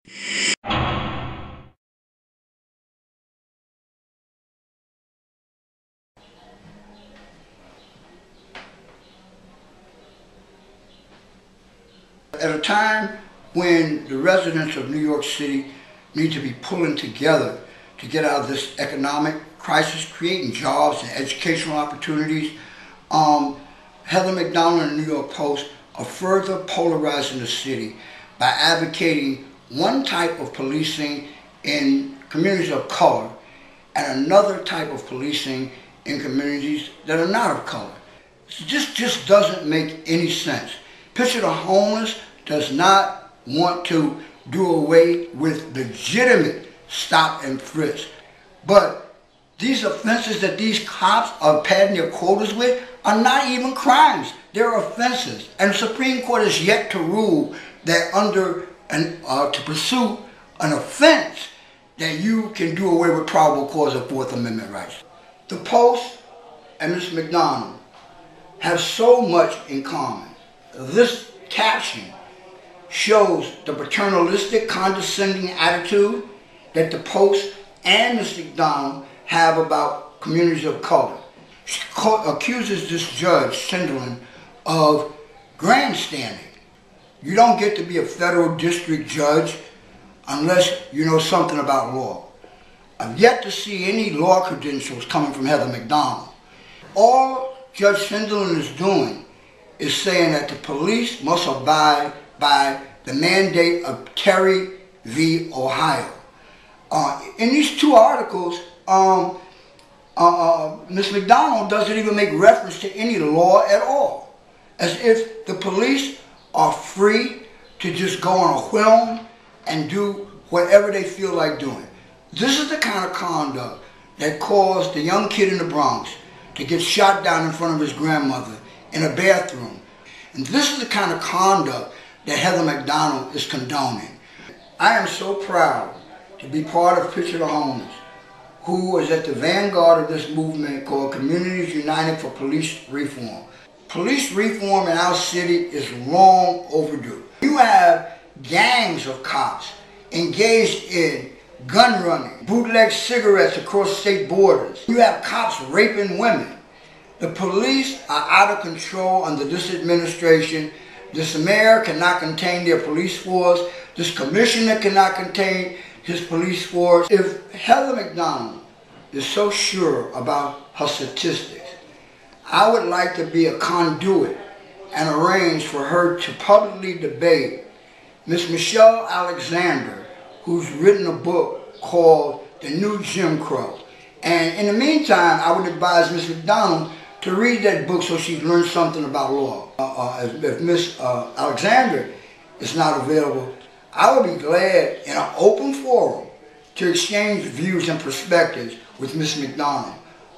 At a time when the residents of New York City need to be pulling together to get out of this economic crisis, creating jobs and educational opportunities, Heather Mac Donald and the New York Post are further polarizing the city by advocating one type of policing in communities of color and another type of policing in communities that are not of color. This just doesn't make any sense. Picture the Homeless does not want to do away with legitimate stop and frisk. But these offenses that these cops are padding their quotas with are not even crimes. They're offenses. And the Supreme Court has yet to rule that to pursue an offense that you can do away with probable cause of Fourth Amendment rights. The Post and Ms. Mac Donald have so much in common. This caption shows the paternalistic, condescending attitude that the Post and Ms. Mac Donald have about communities of color. She accuses this Judge Sinderland of grandstanding. You don't get to be a federal district judge unless you know something about law. I've yet to see any law credentials coming from Heather Mac Donald. All Judge Sinderland is doing is saying that the police must abide by the mandate of Terry v. Ohio. In these two articles, Ms. Mac Donald doesn't even make reference to any law at all, as if the police are free to just go on a whim and do whatever they feel like doing. This is the kind of conduct that caused the young kid in the Bronx to get shot down in front of his grandmother in a bathroom. And this is the kind of conduct that Heather Mac Donald is condoning. I am so proud to be part of Picture the Homeless, who is at the vanguard of this movement called Communities United for Police Reform. Police reform in our city is long overdue. You have gangs of cops engaged in gun running, bootleg cigarettes across state borders. You have cops raping women. The police are out of control under this administration. This mayor cannot contain their police force. This commissioner cannot contain his police force. If Heather Mac Donald is so sure about her statistics, I would like to be a conduit and arrange for her to publicly debate Ms. Michelle Alexander, who's written a book called The New Jim Crow. And in the meantime, I would advise Ms. Mac Donald to read that book so she learns something about law. If Ms. Alexander is not available, I would be glad in an open forum to exchange views and perspectives with Ms. Mac Donald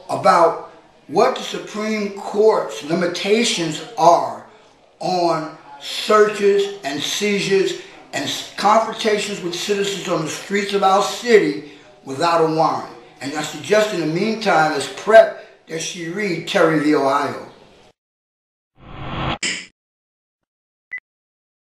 about what the Supreme Court's limitations are on searches and seizures and confrontations with citizens on the streets of our city without a warrant. And I suggest in the meantime, as prep, that she read Terry v. Ohio.